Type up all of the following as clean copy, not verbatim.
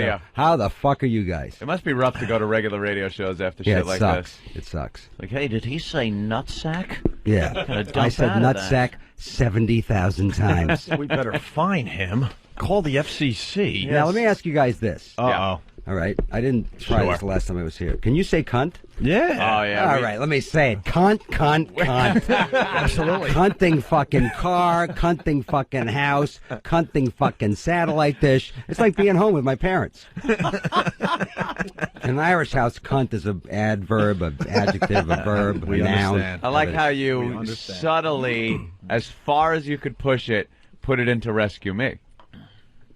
Yeah. How the fuck are you guys? It must be rough to go to regular radio shows after shit like sucks. this. It sucks. Like, hey, did he say nutsack? Yeah. I said nutsack 70,000 times. We better fine him. Call the FCC. Now, let me ask you guys this. Uh-oh. All right. I didn't try this the last time I was here. Can you say cunt? Yeah. Oh, yeah. All right. Let me say it. Cunt, cunt, cunt. Absolutely. Cunting fucking car, cunting fucking house, cunting fucking satellite dish. It's like being home with my parents. In an Irish house, cunt is an adverb, an adjective, a verb, a noun. Understand. I like how you subtly, as far as you could push it, put it into Rescue Me.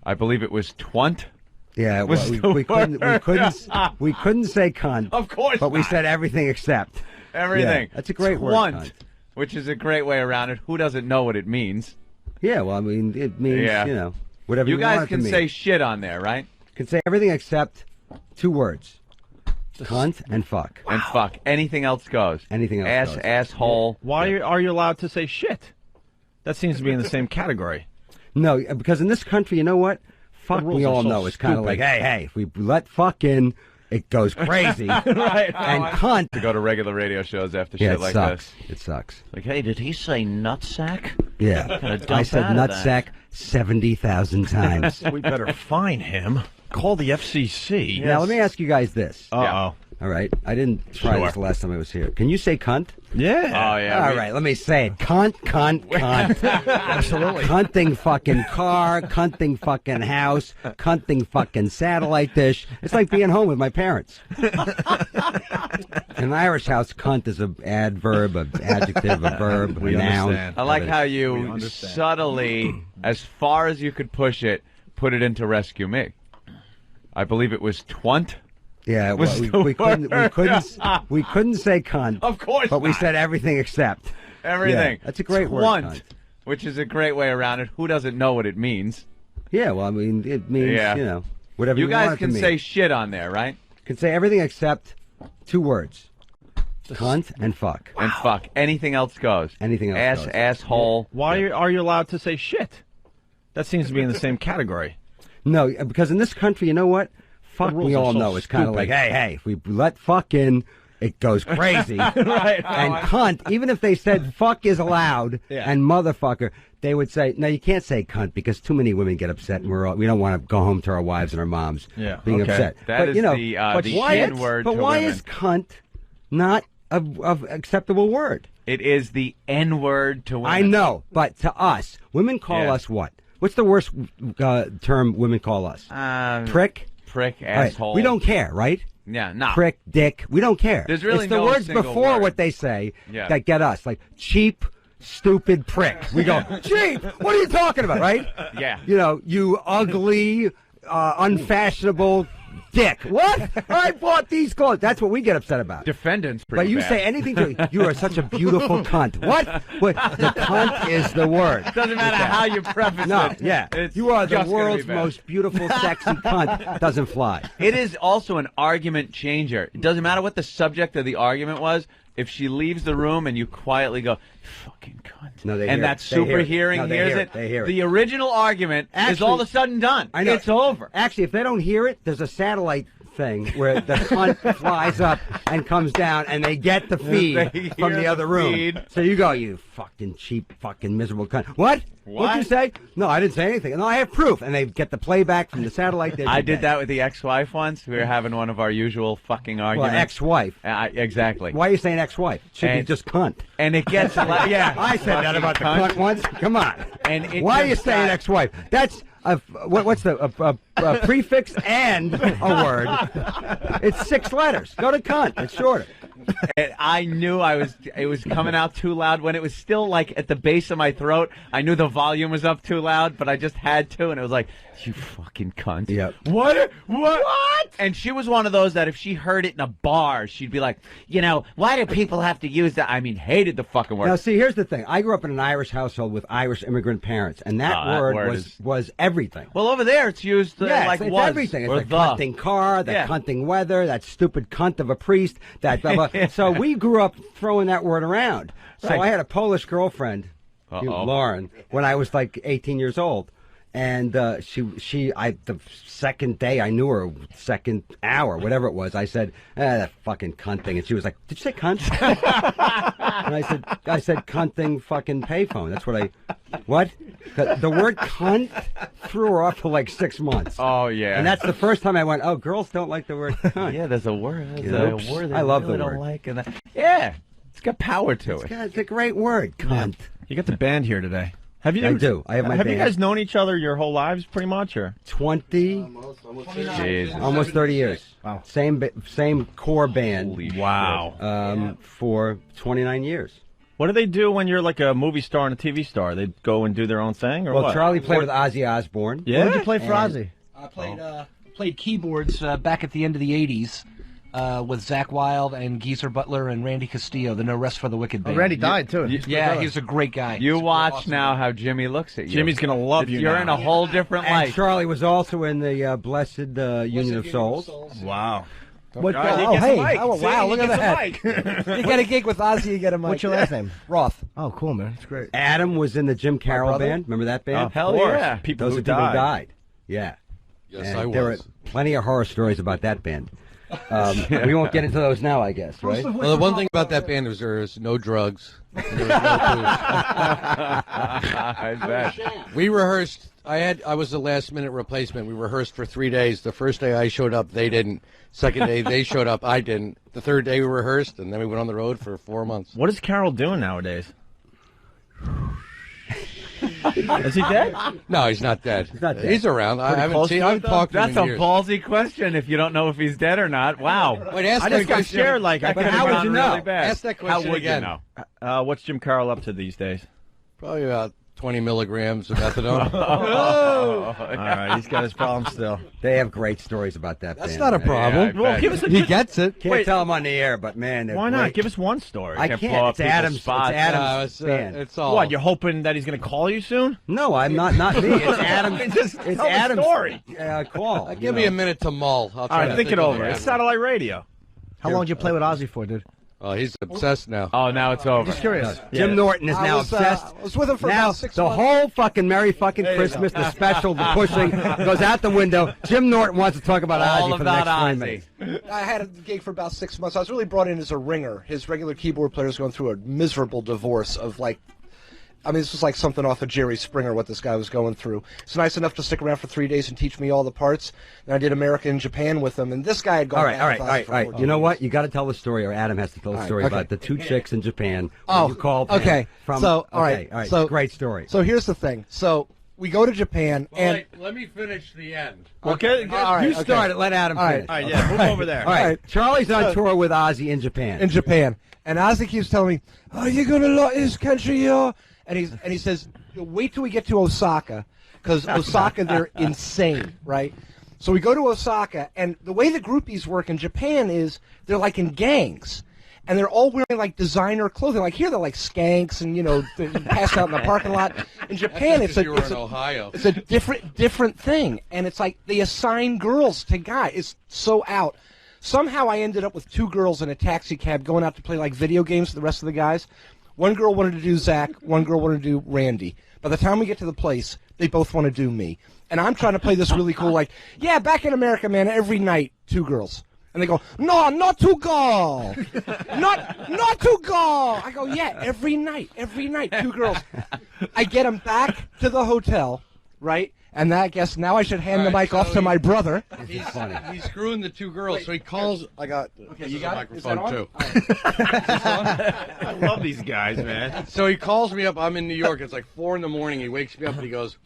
I believe it was twunt. Yeah, well, we couldn't say cunt. Of course but we not. said everything except. Everything. Yeah, that's a great word, Twunt, cunt. which is a great way around it. Who doesn't know what it means? Yeah, well, I mean, it means, whatever you You want guys it can to mean. say shit on there, right? Can say everything except 2 words. Cunt and fuck. And fuck. Anything else goes. Anything else goes. Asshole. Why are you allowed to say shit? That seems to be in the same category. No, because in this country, you know what? Fuck, rules we are all so know. It's kind of stupid. like, hey, if we let fuck in, it goes crazy. Right. And cunt. To go to regular radio shows after Yeah, shit it like sucks. this. It sucks. Like, hey, did he say nutsack? Yeah. dump I said out of that. nutsack 70,000 times. We better fine him. Call the FCC. Now, let me ask you guys this. Uh-oh. All right. I didn't try this the last time I was here. Can you say cunt? Yeah. Oh, yeah. All right. Let me say it. Cunt, cunt, cunt. Absolutely. Cunting fucking car, cunting fucking house, cunting fucking satellite dish. It's like being home with my parents. In an Irish house, cunt is an adverb, an adjective, a verb, a noun. understand. I like how you subtly, as far as you could push it, put it into Rescue Me. I believe it was twunt. Yeah, well, we couldn't say cunt. Of course but we not. said everything except. Everything. Yeah, that's a great word, Twunt, cunt. which is a great way around it. Who doesn't know what it means? Yeah, well, I mean, it means, whatever you You want guys it can to mean. say shit on there, right? Can say everything except 2 words. Cunt and fuck. And fuck. Anything else goes. Anything else goes. Asshole. Why are you allowed to say shit? That seems to be in the same category. No, because in this country, you know what? Fuck, rules we are all so know. It's kind of stupid. like, hey, if we let fuck in, it goes crazy. Right. And cunt, even if they said fuck is allowed and motherfucker, they would say, no, you can't say cunt because too many women get upset and we don't want to go home to our wives and our moms being upset. That but, is the why N-word But to why women. is cunt not a acceptable word? It is the N-word to women. I know, but to us, women call us what? What's the worst term women call us? Prick? Prick, All right, asshole. we don't care, right? Yeah, no. Prick, dick, we don't care. There's really it's the no words single before word. what they say Yeah. that get us, like cheap, stupid prick. We go, cheap, what are you talking about, right? Yeah. You know, you ugly, unfashionable dick. What? I bought these clothes. That's what we get upset about. Defendant's But pretty you bad. say anything to you are such a beautiful cunt. What? The cunt is the word. Doesn't matter how you preface No, it. yeah. It's You are the just gonna be world's bad. most beautiful, sexy cunt. Doesn't fly. It is also an argument changer. It doesn't matter what the subject of the argument was. If she leaves the room and you quietly go, fucking cunt, No, they and hear that it. They hear super it. hearing No, they hears hear it, it. They hear it. the original argument is all of a sudden done. I know. It's over. Actually, if they don't hear it, there's a satellite thing where the cunt flies up and comes down, and they get the feed They from hear the other the room. feed. So you go, you fucking cheap, fucking miserable cunt. What? What'd you say? No, I didn't say anything. No, I have proof. And they get the playback from the satellite. I did that with the ex-wife once. We were having one of our usual fucking Well, arguments. ex-wife. Exactly. Why are you saying ex-wife? Should be And- just cunt. And it gets yeah. I said that about the cunt once. Come on. And it Why are you just saying got- ex-wife? That's what's the a prefix and a word. It's 6 letters. Go to cunt. It's shorter. And I knew it was coming out too loud when it was still like at the base of my throat. I knew the volume was up too loud, but I just had to, and it was like, you fucking cunt. Yep. What? And she was one of those that if she heard it in a bar, she'd be like, why do people have to use that? I mean, hated the fucking word. Now, see, here's the thing. I grew up in an Irish household with Irish immigrant parents, and that word was everything. Well, over there it's used like it's was everything. It's or the the. cunting car, the cunting weather, that stupid cunt of a priest, that blah, blah. So we grew up throwing that word around. So Right. I had a Polish girlfriend, Lauren, when I was like 18 years old. And the second day I knew her, second hour, whatever it was, I said, that fucking cunt thing. And she was like, did you say cunt? And I said cunt thing, fucking payphone. That's what? The word cunt threw her off for like 6 months. Oh, yeah. And that's the first time I went, oh, girls don't like the word cunt. Yeah, there's a word. I love really the word. Don't like, and yeah, it's got power to it. It's a great word, cunt. You got the band here today. Have you? I do. I have my band. You guys known each other your whole lives, pretty much, or 20, almost 30 years. Wow. Same core band. Wow. For 29 years. What do they do when you're like a movie star and a TV star? They go and do their own thing, or well, what? Charlie played with Ozzy Osbourne. Yeah. What did you play for Ozzy? I played keyboards back at the end of the '80s. With Zach Wilde and Geezer Butler and Randy Castillo, the No Rest for the Wicked band. Randy died, too. Yeah, he's a great guy. You watch now how Jimmy looks at you. Jimmy's going to love you You're now. in a whole different And light. Charlie was also in the Blessed Union of Souls. Wow. What, All right, he oh, gets a hey. mic. Oh, See, wow, he look at gets a that. mic. You get a gig with Ozzy, you get a mic. What's your last name? Roth. Oh, cool, man. It's great. Adam was in the Jim Carroll brother? band. Remember that band? Hell Of course. yeah. People Those who are people who died. died. Yeah. Yes, And I was. there were plenty of horror stories about that band. We won't get into those now, I guess, right? Well, the one thing about that band was there was no drugs. There was no I bet. booze. We rehearsed. I was the last minute replacement. We rehearsed for 3 days. The first day I showed up, they didn't. Second day they showed up, I didn't. The third day we rehearsed, and then we went on the road for 4 months. What is Carol doing nowadays? Is he dead? No, he's not dead. He's around. I haven't close seen. to I it, haven't though? talked to him That's in a years. ballsy question if you don't know if he's dead or not. Wow. Wait, ask I that just got question. scared like I That could could have have gone gone really really bad. Ask that How question would again. you know? What's Jim Carroll up to these days? Probably about 20 milligrams of methadone. All right, he's got his problems still. They have great stories about that That's band. not a man. problem. Yeah, I Well, bet. give us a He gets it. Can't tell them on the air, but man, they're Why not? great. Give us one story. I Can't blow can't. up It's people's Adam's. It's spots. Adam's It's, band. it's all. What? You're hoping that he's going to call you soon? No, I'm not. Not me. It's Adam's. Just It's tell the Adam's story. call. Give me a minute to mull. I'll All try right, to think it over. of It's satellite radio. How long did you play with Ozzy for, dude? Oh, he's obsessed now. Oh, now it's over. Just curious. Jim Norton is I now was, obsessed. I was with him for Now about 6 the months. whole fucking Merry fucking Christmas, the special, the pushing goes out the window. Jim Norton wants to talk about All Ozzy for the next about 20 Ozzy. minutes. I had a gig for about 6 months. I was really brought in as a ringer. His regular keyboard player was going through a miserable divorce of like, I mean, this was like something off of Jerry Springer, what this guy was going through. It's nice enough to stick around for 3 days and teach me all the parts. And I did America and Japan with him, and this guy had gone All right, back all with right, Ozzy all right, for all right. 14 You know years. what? You got to tell the story, or Adam has to tell the story okay. about the two chicks in Japan. Oh, you called okay. From, So, all right, okay, all right. so- Great story. So here's the thing. So we go to Japan, and Wait, let me finish the end. Okay. all right, you okay. start it. Let Adam All right. finish. All right, yeah, move over there. All right. right. Charlie's on tour with Ozzy in Japan. in Japan, and Ozzy keeps telling me, "Are you gonna like this country here?" And he says, "Wait till we get to Osaka, because Osaka they're insane, right?" So we go to Osaka, and the way the groupies work in Japan is they're like in gangs, and they're all wearing like designer clothing. Like here, they're like skanks, and they're passed out in the parking lot. In Japan, That's it's because you were in a Ohio. it's a different thing, and it's like they assign girls to guys. It's so out. Somehow I ended up with 2 girls in a taxi cab going out to play like video games with the rest of the guys. One girl wanted to do Zach, one girl wanted to do Randy. By the time we get to the place, they both want to do me. And I'm trying to play this really cool, like, yeah, back in America, man, every night, 2 girls. And they go, no, not 2 girls. Not 2 girls. I go, yeah, every night, 2 girls. I get them back to the hotel, right? And I guess now I should hand the All right, mic off so to my brother. He's screwing the 2 girls, so he calls. I got. Okay, you got it? Is that microphone on? too. I love these guys, man. So he calls me up. I'm in New York. It's like 4 a.m. He wakes me up and he goes,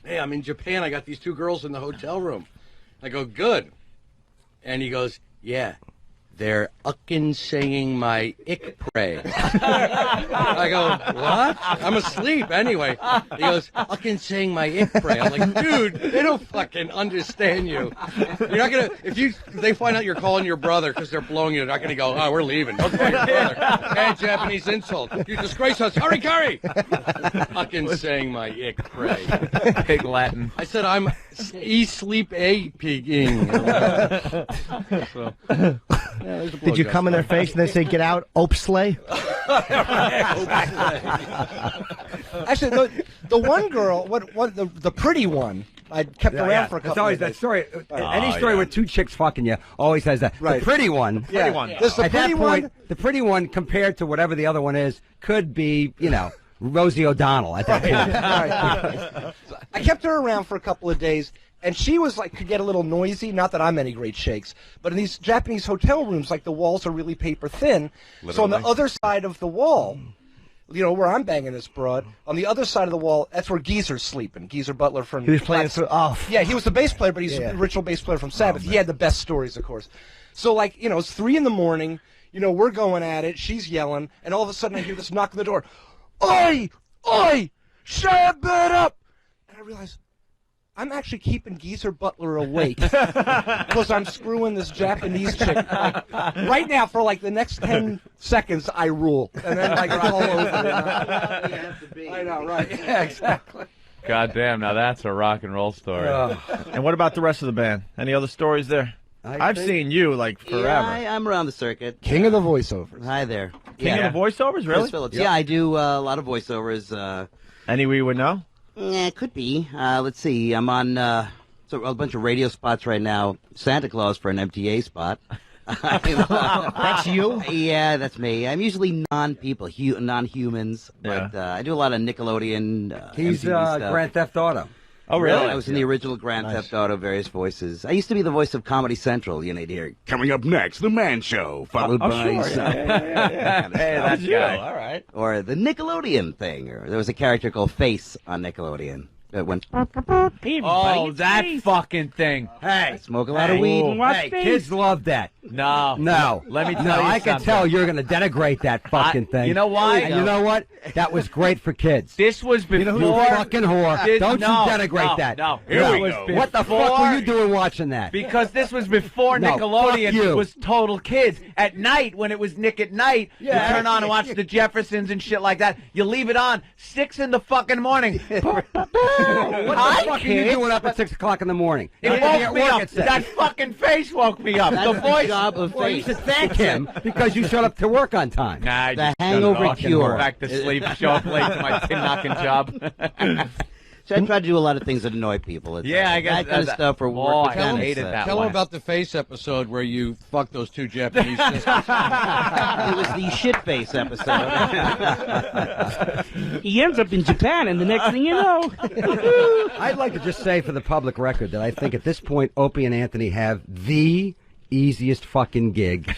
"Hey, I'm in Japan. I got these 2 girls in the hotel room." I go, "Good." And he goes, "Yeah, they're uckin saying my ick pray." I go, "What?" I'm asleep anyway. He goes, "Uckin saying my ick pray." I'm like, "Dude, they don't fucking understand you. You're not gonna if they find out you're calling your brother because they're blowing you. They're not gonna go, oh, we're leaving. Don't call your brother. Bad Japanese insult. You disgrace us. Hurry, Curry." Uckin saying my ick pray. Big Latin. I said I'm sleep aping. So, yeah, Did you come in their face and they say, get out, Ope Slay? Actually, no, The one girl, the pretty one, I kept around for a couple. It's always of that days. story. Any story with two chicks fucking you always has that. Right. The pretty one. Yeah. There's the At pretty that point, one. the pretty one compared to whatever the other one is could be, Rosie O'Donnell at that point. Right. I kept her around for a couple of days, and she was like, could get a little noisy. Not that I'm any great shakes, but in these Japanese hotel rooms, like the walls are really paper thin. So on the other side of the wall, where I'm banging this broad, on the other side of the wall, that's where Geezer's sleeping. Geezer Butler from. He was playing Yeah, he was the bass player, but he's the original bass player from Sabbath. He had the best stories, of course. So it's 3 a.m. We're going at it. She's yelling, and all of a sudden I hear this knock on the door. Oi! Oi! Shut that up! And I realize I'm actually keeping Geezer Butler awake because I'm screwing this Japanese chick. Right now, for the next 10 seconds, I rule. And then it's all over. I know, right. Yeah, exactly. God damn, now that's a rock and roll story. And what about the rest of the band? Any other stories there? I've seen you forever. Yeah, I'm around the circuit. King of the voiceovers. Hi there. King of the voiceovers, really? Chris Phillips. Yeah, I do a lot of voiceovers. Any we would know? Yeah, could be. Let's see. I'm on a bunch of radio spots right now. Santa Claus for an MTA spot. That's you? Yeah, that's me. I'm usually non-humans, but I do a lot of Nickelodeon. He's MTV stuff. Grand Theft Auto. Oh, really? I was in the original Grand Theft Auto, various voices. I used to be the voice of Comedy Central. You'd hear, coming up next, The Man Show, followed by... Hey, that's you. guy. All right. Or the Nickelodeon thing. Or there was a character called Face on Nickelodeon. That went... Oh, that fucking thing. Hey. Smoke a lot of weed. Hey, kids love that. No. Let me tell you I can something. tell you're going to denigrate that fucking thing. You know why? And you know what? That was great for kids. This was before... You fucking whore. Don't no, you denigrate that. No, No. was What the fuck were you doing watching that? Because this was before No, fuck Nickelodeon you. was total kids. At night, when it was Nick at Night, you turn on and watch the Jeffersons and shit like that. You leave it on 6 in the fucking morning. What the fuck are you doing up at 6 o'clock in the morning? It You gotta be woke at me work up. at 6. That fucking face woke me up. That's The voice. the job of Well, you Face. should thank him because you showed up to work on time. Nah, I The just hangover fucking cure. Go back to sleep, show up late to my tin knocking job. So I try to do a lot of things that annoy people. It's Yeah, I guess that kind of stuff for work. I kind of hated stuff. that Tell one. him about the Face episode where you fucked those 2 Japanese sisters. It was the shit face episode. He ends up in Japan, and the next thing you know. I'd like to just say for the public record that I think at this point Opie and Anthony have the easiest fucking gig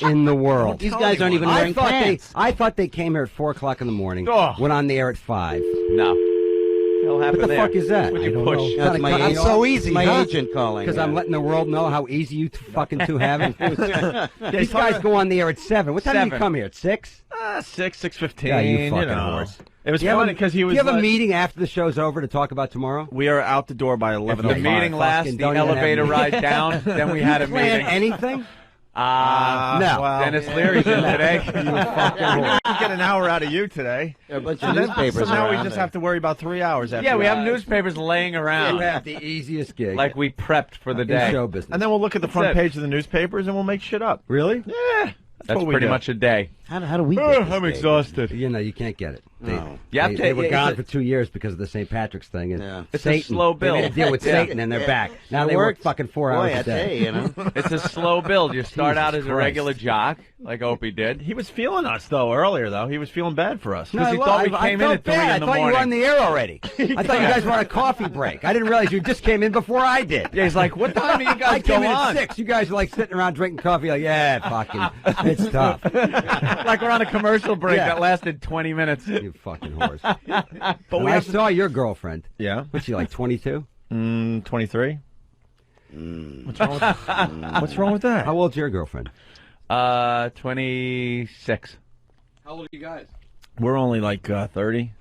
in the world. These guys aren't even wearing pants. I thought they came here at 4 o'clock in the morning, Oh. went on the air at 5. No. It'll happen What the there. fuck is that? When I you don't push. know. That's my That's agent. so easy, My huh? agent calling. Because I'm letting the world know how easy you fucking two have it. These guys go on the air at 7. What time do you 7. come here? At 6? 6:15. Yeah, you fucking horse. It was Do you have funny a- because he do was. you have a like- meeting after the show's over to talk about tomorrow? We are out the door by 11:05. The meeting lasts, fucking the don't even have elevator me. ride down, then we had a Plan meeting. anything? No. well, Dennis Leary's in today. We get an hour out of you today. There are a bunch So of then- newspapers so now we around just there. have to worry about 3 hours after Yeah, we that. have newspapers laying You around. have the easiest gig. Like we prepped for the in day. show business. And then we'll look at the front That's it. page of the newspapers and we'll make shit up. Really? Yeah. That's what we pretty do. much a day. How do we get this I'm gig? exhausted. You know, you can't get it. You They were gone for 2 years because of the St. Patrick's thing. And Yeah. It's a Satan. slow They made a build. deal with Yeah. Satan, and they're back. Now It they work works. fucking 4 Boy, hours I a tell day. you, you know. It's a slow build. You start out as a Christ. regular jock, like Opie did. He was feeling us, though, earlier, though. He was feeling bad for us. Because he thought we came in felt at 3 bad. in the I thought you were on morning. the air already. I thought you guys were on a coffee break. I didn't realize you just came in before I did. Yeah, he's like, what time do you I guys came go in on? at 6. You guys were like sitting around drinking coffee. Like, yeah, fucking, it's tough. Like we're on a commercial break Yeah. that lasted 20 minutes. You fucking horse. But And we I have to... saw your girlfriend. Yeah. What's she like? 22? 23. What's wrong with What's wrong with that? How old's your girlfriend? 26. How old are you guys? We're only like 30.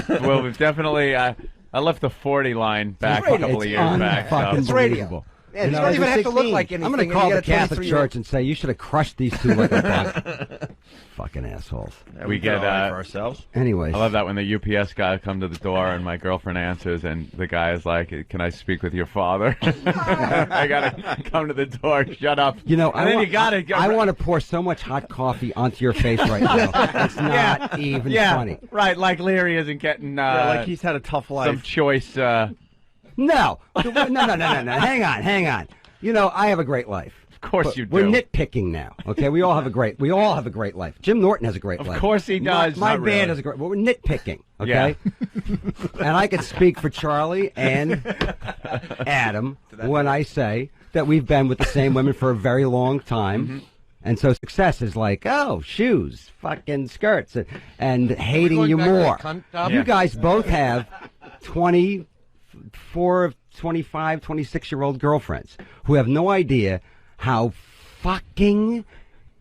Well, we've definitely. I left the 40 line back a couple of years back. Fucking So. believable. Man, you don't even have to look like anything. I'm going to call the Catholic Church and say you should have crushed these two like a bug. Fucking assholes. Yeah, we get for ourselves. Anyways, I love that when the UPS guy come to the door and my girlfriend answers and the guy is like, "Can I speak with your father?" I gotta come to the door. Shut up. You know, I want to pour so much hot coffee onto your face right now. It's not even funny. Right, like Leary isn't getting like he's had a tough life. Some choice. No. Hang on. You know, I have a great life. Of course you do. We're nitpicking now, okay? We all have a great life. Jim Norton has a great life. Of course he does. My band has a great. Well, we're nitpicking, okay? Yeah. And I can speak for Charlie and Adam when I say that we've been with the same women for a very long time. Mm-hmm. And so success is like, oh, shoes, fucking skirts, and hating you more. You guys both have 24, 25, 26-year-old girlfriends who have no idea how fucking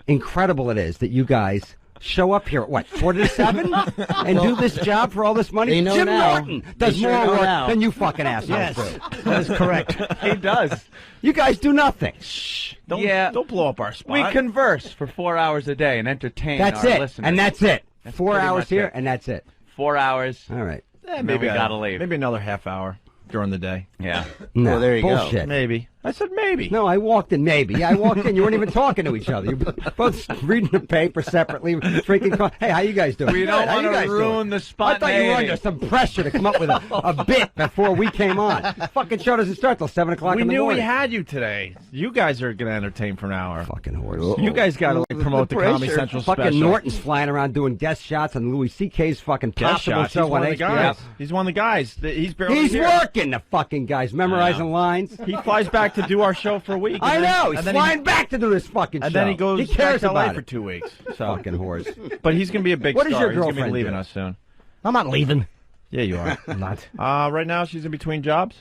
incredible it is that you guys show up here at, what, 4 to 7? And do this job for all this money? Jim Norton does more work than you fucking assholes do. That is correct. He does. You guys do nothing. Shh. Don't blow up our spot. We converse for 4 hours a day and entertain our listeners. And that's it. 4 hours here, and that's it. 4 hours. All right. Maybe we gotta leave. Maybe another half hour during the day. Yeah. No, well, there you bullshit. go. Maybe. I said maybe. No, I walked in maybe. Yeah, I walked in. You weren't even talking to each other. You were both reading the paper separately, drinking coffee. Hey, how you guys doing? We don't want to ruin the spot. I thought you were under some pressure to come up with a bit before we came on. The fucking show doesn't start till 7 o'clock in the morning. We knew we had you today. You guys are going to entertain for an hour. Fucking horse. You guys got to like promote the Comedy Central special. Fucking Norton's flying around doing guest shots on Louis C.K.'s fucking possible show on HBO. He's one of the guys. He's barely He's here. working, the fucking guys, memorizing lines. He flies back to do our show for a week. I know. He's flying back to do this fucking show. And then he goes he cares back to LA about for it. 2 weeks. So. Fucking horse. But he's going to be a big What star. Is your he's going to be girlfriend leaving do? us soon. I'm not leaving. Yeah, you are. I'm not. Right now, she's in between jobs.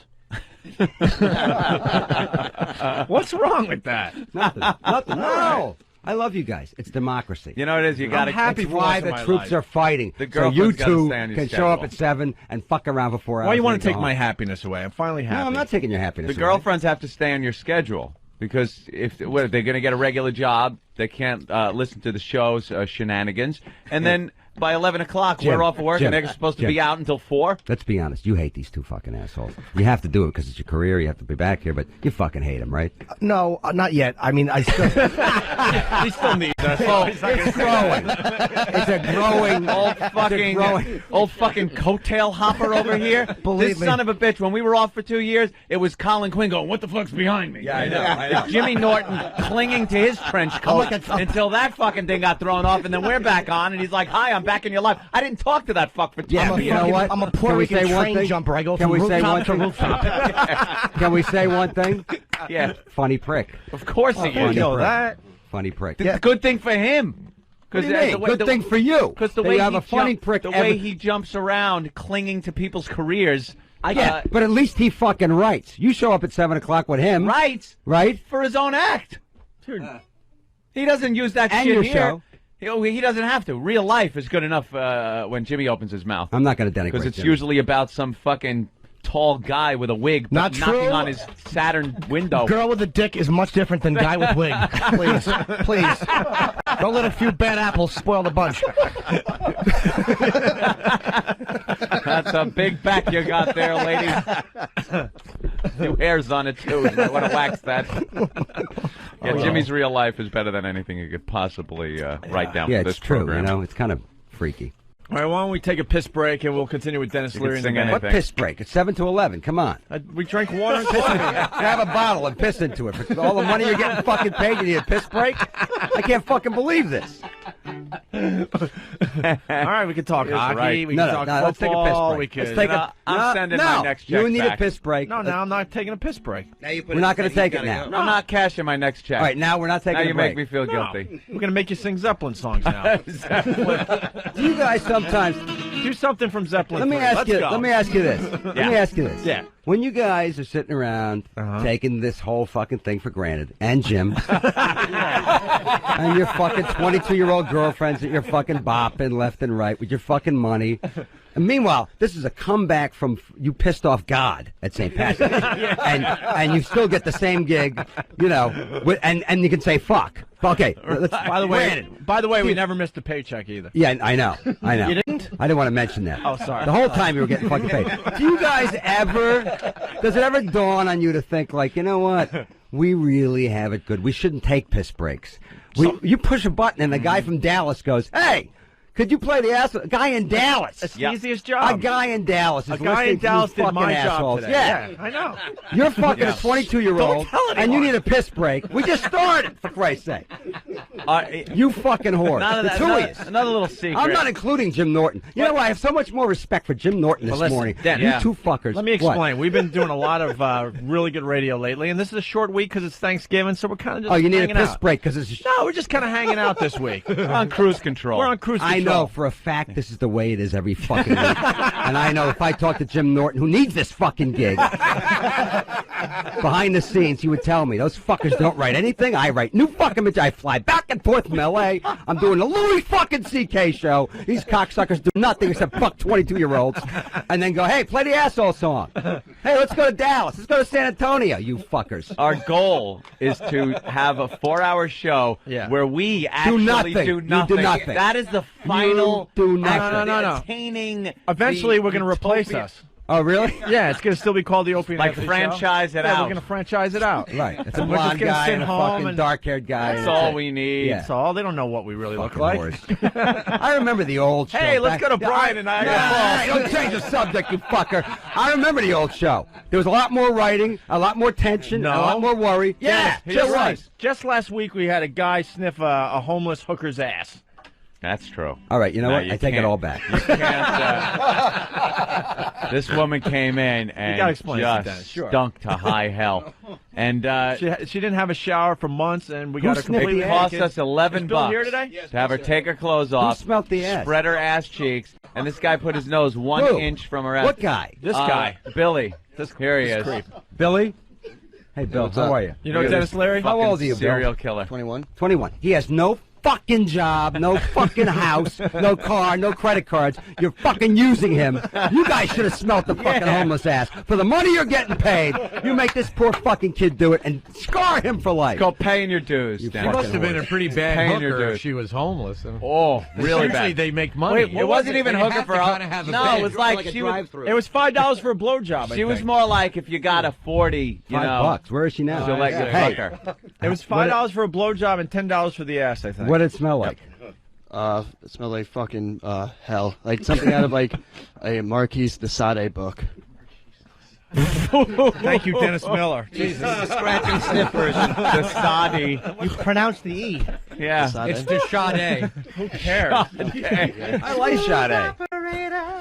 What's wrong with that? Nothing. No. I love you guys. It's democracy. You know what it is? You got to. That's why the troops are fighting. The so you two can show up at 7 and fuck around for 4 hours. Why you want to take my happiness away? I'm finally happy. No, I'm not taking your happiness The away. girlfriends have to stay on your schedule. Because if they're going to get a regular job, they can't listen to the show's shenanigans. And then by 11 o'clock, we're off work, and they're supposed to be out until 4. Let's be honest. You hate these two fucking assholes. You have to do it because it's your career. You have to be back here, but you fucking hate them, right? No, not yet. I mean, I still. He still needs us. It's growing. It's a growing. Old fucking coattail hopper over here. Believe me. Son of a bitch. When we were off for 2 years, it was Colin Quinn going, "What the fuck's behind me?" Yeah, I know. Jimmy Norton clinging to his trench coat until that fucking thing got thrown off, and then we're back on, and he's like, "Hi, I'm back in your life." I didn't talk to that fuck for 10 years. You know what? I'm a Puerto Rican train jumper. I go from rooftop to rooftop. Can we say one thing? Yeah. Funny prick. Of course he is. You know that. Funny prick. Good thing for him. What do you mean? Good thing for you. Because the that way you have a funny prick. The way he jumps around, clinging to people's careers. Yeah, but at least he fucking writes. You show up at 7 o'clock with him. Right. Right? For his own act. He doesn't use that and shit your here. show. He doesn't have to. Real life is good enough when Jimmy opens his mouth. I'm not going to denigrate because it's Jimmy. Usually about some fucking tall guy with a wig Not knocking true. on his Saturn window. Girl with a dick is much different than guy with wig. Please. Don't let a few bad apples spoil the bunch. That's a big back you got there, lady. Few hairs on it, too. You might want to wax that. Yeah, Jimmy's real life is better than anything you could possibly write down for this it's true. program. You know, it's kind of freaky. All right, why don't we take a piss break and we'll continue with Denis Leary. What piss break? It's 7 to 11. Come on. We drank water and piss into it. Grab a bottle and piss into it. For all the money you're getting fucking paid, you need a piss break? I can't fucking believe this. All right, we can talk hockey. Right. We can talk football. Let's take a piss break. We can. Let's take I'm sending my next check You need back. a piss break. No, now I'm not taking a piss break. We're not going to take it now. No, I'm not cashing my next check. All right, now we're not taking Now a you break. make me feel guilty. We're going to make you sing Zeppelin songs now. Do you guys sometimes Do something from Zeppelin. Let me 3. ask Let's you. go. Let me ask you this. Let me ask you this. Yeah. When you guys are sitting around taking this whole fucking thing for granted, and Jim, and your fucking 22-year-old girlfriends that you're fucking bopping left and right with your fucking money. And meanwhile, this is a comeback from you pissed off God at St. Patrick's, and you still get the same gig, you know, and you can say fuck. Okay. By the way, we never missed a paycheck either. Yeah, I know. You didn't? I didn't want to mention that. Oh, sorry. The whole time you were getting fucking paid. Do you guys ever? Does it ever dawn on you to think like, you know what? We really have it good. We shouldn't take piss breaks. You push a button and the guy from Dallas goes, "Hey, could you play the ass?" A guy in Dallas. It's the easiest job. A guy in Dallas. A guy in Dallas did my assholes. job today. Yeah. I know. You're fucking a 22-year-old, and you need a piss break. We just started, for Christ's sake. You fucking whore. The two of you. Another little secret. I'm not including Jim Norton. You know what? I have so much more respect for Jim Norton this morning. You two fuckers. Let me explain. What? We've been doing a lot of really good radio lately, and this is a short week because it's Thanksgiving, so we're kind of just you need a hanging piss out. break because it's... No, we're just kind of hanging out this week. We're on cruise control. We're on cruise control. I know for a fact this is the way it is every fucking week. And I know if I talk to Jim Norton, who needs this fucking gig, behind the scenes, he would tell me, those fuckers don't write anything. I write new fucking material. I fly back and forth from L.A. I'm doing the Louis fucking C.K. show. These cocksuckers do nothing except fuck 22-year-olds. And then go, hey, play the asshole song. Hey, let's go to Dallas. Let's go to San Antonio, you fuckers. Our goal is to have a 4-hour show where we actually do nothing. You do nothing. That is the final. You do nothing. No. Attaining. Eventually, we're going to replace us. Oh, really? Yeah, it's going to still be called the Opie and Like Anthony franchise show. it Yeah, out. we're going to franchise it out. Right. It's a We're just blonde gonna guy sit and a home fucking and- dark-haired guy. That's all we need. Yeah. That's all. They don't know what we really look Fucking like. whores. I remember the old show. Hey, let's go to Brian and I. Don't change the subject, you fucker. I remember the old show. There was a lot more writing, a lot more tension, a lot more worry. Yeah, just right. Just last week we had a guy sniff a homeless hooker's ass. That's true. All right, you know No, what? you I take it can't. all back. You can't, this woman came in and gotta explain it, Dennis. just Sure. stunk to high hell. And She didn't have a shower for months, and we got her sniffed completely it cost naked. us $11 Is Bill here today? to have her take her clothes off, smelt the ass? spread her ass cheeks, and this guy put his nose 1 Who? inch from her ass. What guy? This guy. Billy. Here he is. creep. Billy? Hey, Bill, how are you? You know Dennis Leary? How old are you, Bill? Serial killer. 21. 21. He has no fucking job, no fucking house, no car, no credit cards. You're fucking using him. You guys should have smelt the fucking homeless ass. For the money you're getting paid, you make this poor fucking kid do it and scar him for life. It's called paying your dues. You Dennis. fucking Must have been a pretty bad Paying your hooker dues. if she was homeless. Oh, really Usually bad. they make money. Wait, it wasn't even They hooker have for to us. kinda have a No, bed. it was like she was. It was $5 for a blowjob. She was more like if you got a 40, you know. $5. Where is she now? She'll let you Hey. fuck her. It was $5 for a blowjob and $10 for the ass. I think. What did it smell like? It smelled like fucking hell. Like something out of like a Marquis de Sade book. Thank you, Dennis Miller. Jesus. Scratching sniffers. The Sadi. You pronounce the E. Yeah. It's the Sade. Who cares? I like Sade.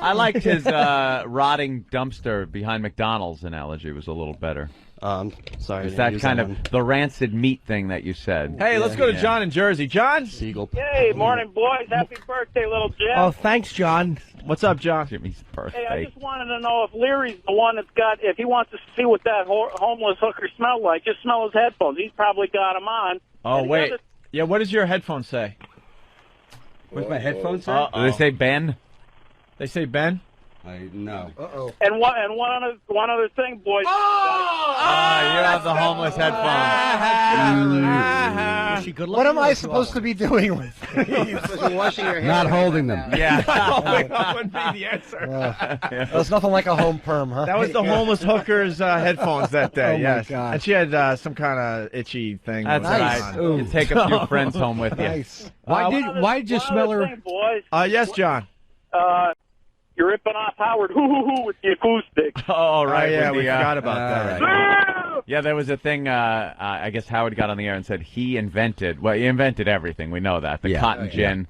I liked his rotting dumpster behind McDonald's analogy. Was a little better. Sorry. It's that kind of the rancid meat thing that you said. Hey, let's go to John in Jersey. John? Seagull. Hey, morning, boys. Happy birthday, little Jim. Oh, thanks, John. What's up, John? Jimmy's Hey, I birthday. just wanted to know if Leary's the one that's got, if he wants to see what that homeless hooker smelled like, just smell his headphones. He's probably got them on. Oh, And the wait. other- Yeah, what does your headphones say? What's my headphones say? Do they say Ben? They say Ben? No. And one other thing, boys. You have the homeless headphones. Is she good What looking am I or supposed to be doing with? Washing your hair. Not holding them. Yeah. That wouldn't be the answer. There's nothing like a home perm, huh? That was the homeless hooker's headphones that day, Oh, my yes. God. And she had some kind of itchy thing. That's going right. on. You take a few friends home with you. Nice. Why did you smell One other her? thing, boys. Yes, John. You're ripping off Howard with the acoustic. Oh, right. yeah, with we the, forgot about that. Yeah, there was a thing, I guess Howard got on the air and said he invented everything. We know that. The cotton gin,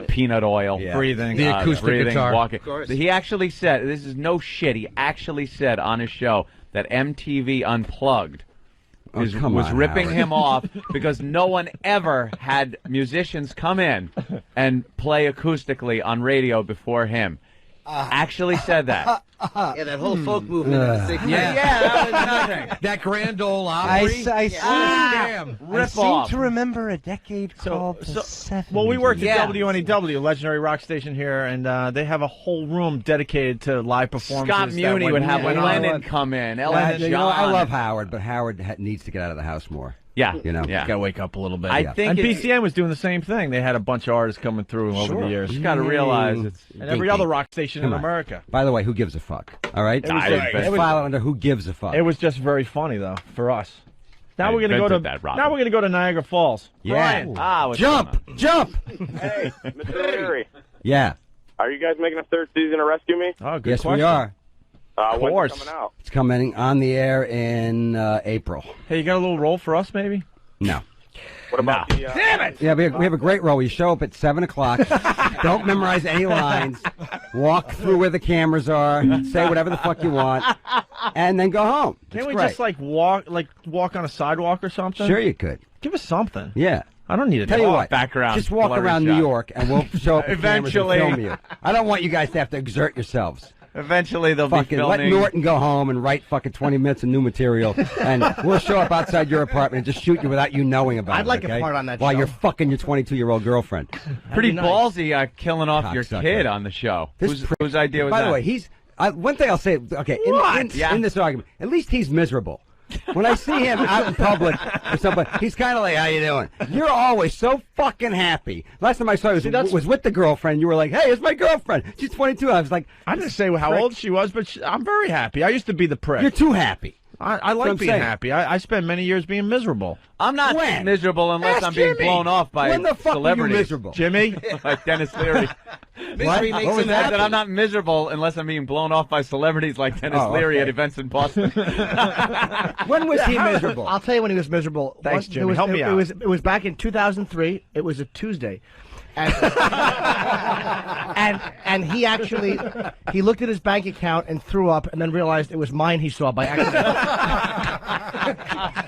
peanut oil, Breathing. The acoustic breathing, guitar. walking. He actually said, this is no shit, he actually said on his show that MTV Unplugged was ripping Howard. him off because no one ever had musicians come in and play acoustically on radio before him. actually said that. Yeah, that whole folk movement in the 60s. Yeah, that was nothing. That Grand Ole Opry. I Rip seem off. to remember a decade called the 70s. Well, we worked Yeah. at WNEW, a legendary rock station here, and they have a whole room dedicated to live performances. Scott Muni that would have went on. Lennon come in. Ellen You John. know, I love Howard, but Howard needs to get out of the house more. Yeah, You know? yeah. Got to wake up a little bit. I think and it's- BCN was doing the same thing. They had a bunch of artists coming through over the years. You got to realize it's. And every other rock station Come in on. America. By the way, who gives a fuck? All right? It was just- Let's it was- file it under who gives a fuck. It was just very funny, though, for us. Now I we're gonna go to invented that, Robin. now we're gonna go to Niagara Falls. Yeah. Brian. What's going on? Jump! Hey, Mr. Leary, Yeah. are you guys making a third season of Rescue Me? Oh, good Yes, question. we are. When's course. it coming out? It's coming on the air in April. Hey, you got a little role for us, maybe? No. What about the? Damn it! Yeah, we have a great role. You show up at 7 o'clock. Don't memorize any lines. Walk through where the cameras are. Say whatever the fuck you want, and then go home. Can't It's we great. just walk on a sidewalk or something? Sure, you could. Give us something. Yeah. I don't need a Tell you what, background just walk blurry around shot. New York, and we'll show up with cameras and Eventually. film you. I don't want you guys to have to exert yourselves. Eventually, they'll be Fucking let filming. Norton go home and write fucking 20 minutes of new material, and we'll show up outside your apartment and just shoot you without you knowing about it. I'd like a okay? part on that while show. you're fucking your 22-year-old girlfriend. Pretty be nice. ballsy killing off your Cocksucker. kid on the show. This Whose idea was By that? the way, he's one thing I'll say. Okay, Yeah. in this argument, at least he's miserable. When I see him out in public or somebody, he's kind of like, "How you doing?" You're always so fucking happy. Last time I saw you was with the girlfriend. You were like, "Hey, it's my girlfriend. She's 22." I was like, I didn't say how old she was, but I'm very happy. I used to be the prick. "You're too happy." I That's what like I'm being saying. happy. I spent many years being miserable. I'm not When? miserable unless Ask I'm being Jimmy. blown off by When the fuck were you celebrities. miserable? Jimmy? Like Dennis Leary. Misery makes him I said I'm happy. not miserable unless I'm being blown off by celebrities like Dennis Oh, Leary okay. at events in Boston. When was he miserable? I'll tell you when he was miserable. Thanks, It Jimmy. was, Help me out. It was back in 2003. It was a Tuesday. And, and he actually he looked at his bank account and threw up and then realized it was mine he saw by accident.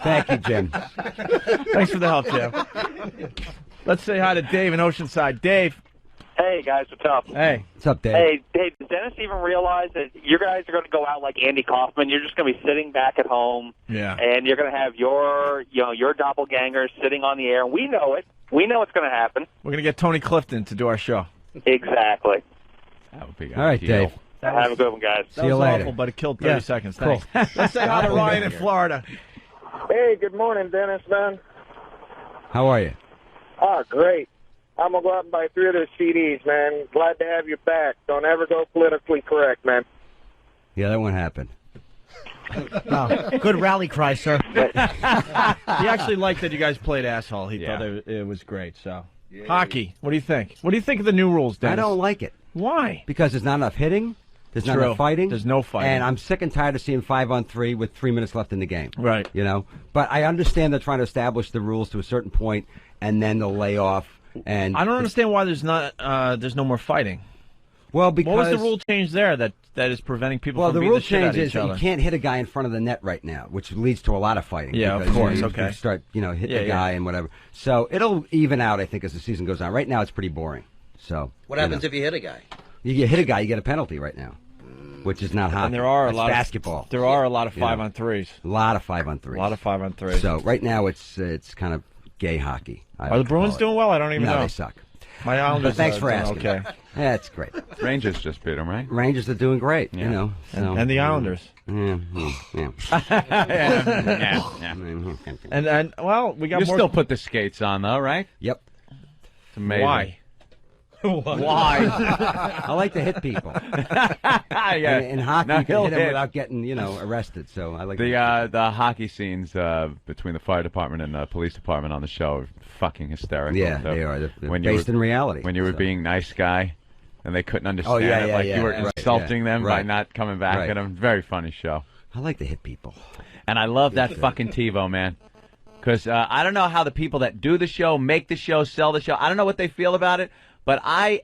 Thank you, Jim. Thanks for the help, Jim. Let's say hi to Dave in Oceanside. Dave. Hey guys, what's up? Hey. What's up, Dave? Hey, does Dennis even realize that you guys are going to go out like Andy Kaufman? You're just going to be sitting back at home, Yeah. and you're going to have your doppelganger sitting on the air. We know it. We know it's going to happen. We're going to get Tony Clifton to do our show. Exactly. That would be All right, ideal. Dave. Have a good one, guys. See you was later. awful, but it killed 30 Yeah. seconds. Cool. Thanks. Let's say hi to Ryan in Florida. Hey, good morning, Dennis, man. How are you? Oh, great. I'm going to go out and buy 3 of those CDs, man. Glad to have you back. Don't ever go politically correct, man. Yeah, that won't happen. Oh, good rally cry, sir. He actually liked that you guys played asshole. He Yeah. thought it was great. So, hockey. What do you think? What do you think of the new rules, Dennis? I don't like it Why? because there's not enough hitting. There's not True. enough fighting. There's no fighting. And I'm sick and tired of seeing 5-on-3 with 3 minutes left in the game. Right. You know? But I understand they're trying to establish the rules to a certain point, and then they'll lay off. And I don't understand why there's no more fighting. Well, because What was the rule change there that is preventing people Well, from the beating rule the shit out change of is each that other? you can't hit a guy in front of the net right now, which leads to a lot of fighting. Yeah, of because, course, you okay. start, hitting Yeah, the guy and whatever. So it'll even out, I think, as the season goes on. Right now, it's pretty boring. So What happens if you hit a guy? you hit a guy, you get a penalty right now, which is not hockey. And there are That's a lot basketball. There are a lot of You know. 5-on-3s. A lot of 5-on-3. A lot of 5-on-3s. So right now, it's kind of gay hockey. Are the Bruins doing well? I don't even No, know. they suck. My Islanders. But thanks for doing asking. Okay. That's great. Rangers just beat him, right? Rangers are doing great. Yeah. You know, so, And the Islanders. Yeah. Yeah. And well, we got You more. still put the skates on, though, right? Yep. It's amazing. Why? Why? I like to hit people. Yeah. In hockey, Now you can he'll hit them hit. without getting, arrested. So I like The hockey scenes between the fire department and the police department on the show are fucking hysterical. Yeah, So they are. They're when you based were- in reality. When you were so. being nice guy, and they couldn't understand yeah, it, yeah, like yeah, you were right, insulting yeah, them by right. not coming back Right. at them. Very funny show. I like to hit people. And I love that fucking TiVo, man. Because I don't know how the people that do the show, make the show, sell the show, I don't know what they feel about it, but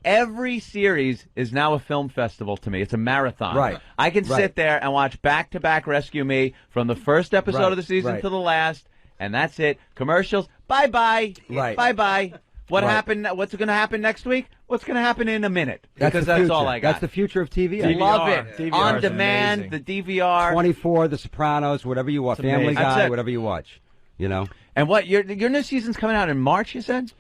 every series is now a film festival to me. It's a marathon. Right. I can Right. sit there and watch back-to-back Rescue Me from the first episode Right, of the season right. to the last, and that's it. Commercials, bye-bye. Right. Bye-bye. What Right. happened? What's going to happen next week? what's going to happen in a minute. That's Because the that's future. all I got. That's the future of TV. I love it. DVR On is demand, amazing. the DVR. 24, The Sopranos, whatever you watch, It's Family amazing. Guy, That's it. whatever you watch. You know. And what your new season's coming out in March? You said.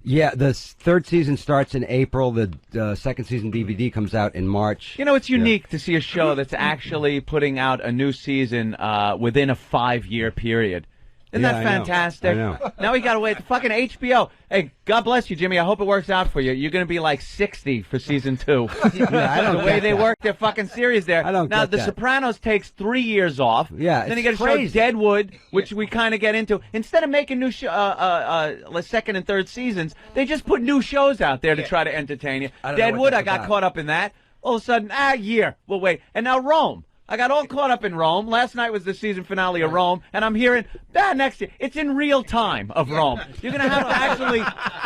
Yeah, the third season starts in April. The second season DVD comes out in March. You know, it's unique to see a show that's actually putting out a new season within a 5-year period. Isn't Yeah, that I know. fantastic? I know. Now we got to wait. The fucking HBO. Hey, God bless you, Jimmy. I hope it works out for you. You're going to be like 60 for season 2. Yeah, I don't the way get they that. work their fucking series there. I don't now, get The that. Sopranos takes 3 years off. Yeah, Then you got it's to show crazy. Deadwood, which we kind of get into. Instead of making new second and third seasons, they just put new shows out there to try to entertain you. I don't know what Deadwood, I that's got about. caught up in that. All of a sudden, year. We'll wait. And now Rome. I got all caught up in Rome. Last night was the season finale of Rome, and I'm hearing next year. It's in real time of Rome. You're gonna have to actually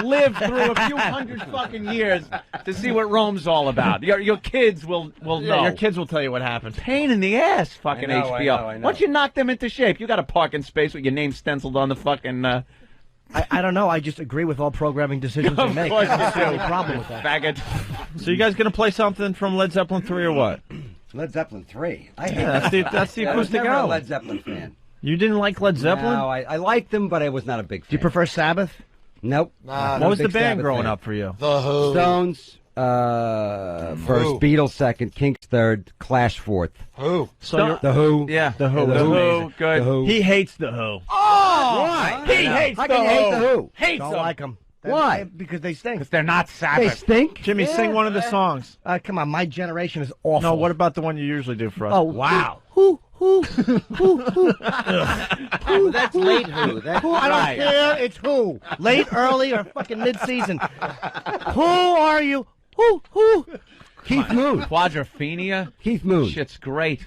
live through a few hundred fucking years to see what Rome's all about. Your kids will know. Your kids will tell you what happened. Pain in the ass, fucking I know, HBO. I know, I know. Why don't you knock them into shape? You got a parking space with your name stenciled on the fucking. I don't know. I just agree with all programming decisions they Of make. course I don't see you any do. problem with that. Faggot. So you guys gonna play something from Led Zeppelin 3 or what? Led Zeppelin 3. I hate Yeah, that's the I was acoustic never a album. Led Zeppelin fan. You didn't like Led Zeppelin? No, I liked them, but I was not a big fan. Do you prefer Sabbath? Nope. What was the band growing up for you? The Who. Stones first, Beatles second, Kinks third, Clash fourth. Who? So you're, The Who. Yeah. The Who. The was Who. amazing. Good. The Who. He hates the Who. Oh! He hates How the can you hate Who. The Who? Hates Don't them. like them. Why? Because they stink. They're not They Sabbath. stink. Jimmy, sing one of the songs. Come on, my generation is awful. No, what about the one you usually do for us? Oh, Wow. Who? That's late Who. That's Who? I don't Right. care. It's who. Late, early, or fucking mid-season. Who are you? Who? Keith Moon. Quadrophenia. Keith Moon. Shit's great.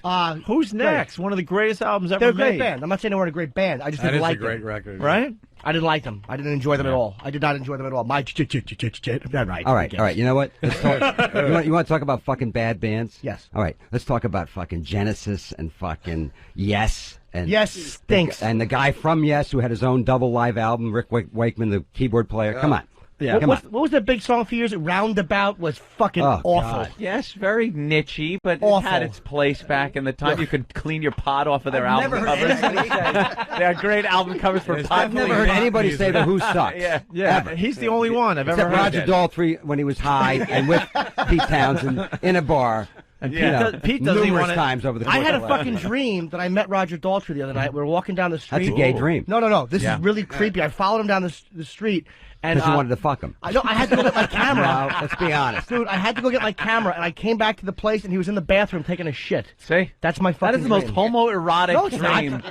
Who's next? One of the greatest albums ever They're a great made. band. I'm not saying they weren't a great band. I just That didn't is like a great them. record. Right? I didn't like them. I didn't enjoy them at all. I did not enjoy them at all. Right. All right. You know what? Let's talk, you want to talk about fucking bad bands? Yes. All right. Let's talk about fucking Genesis and fucking Yes. And Yes stinks. And the guy from Yes who had his own double live album, Rick Wakeman, the keyboard player. Come on. Yeah. Come on. What was that big song for years? Roundabout was fucking Oh, awful. God. Yes, very nichey, but it Awful. had its place back in the time. You could clean your pot off of their I've album never heard covers. anybody say- They had great album covers for pot. I've never heard anybody say the Who sucks. Yeah. Yeah, Ever. he's the only one I've ever Except heard. Roger Daltrey when he was high and with Pete Townsend in a bar. And you know, Pete doesn't even numerous wanna- times over the I course had a of the last fucking year. dream that I met Roger Daltrey the other night. We were walking down the street. That's a gay dream. No. This Yeah. is really creepy. I followed him down the street. And Because you wanted to fuck him. I had to go get my camera. No, let's be honest. Dude, I had to go get my camera, and I came back to the place, and he was in the bathroom taking a shit. See? That's my That fucking is the most dream. homoerotic No, it's not. dream.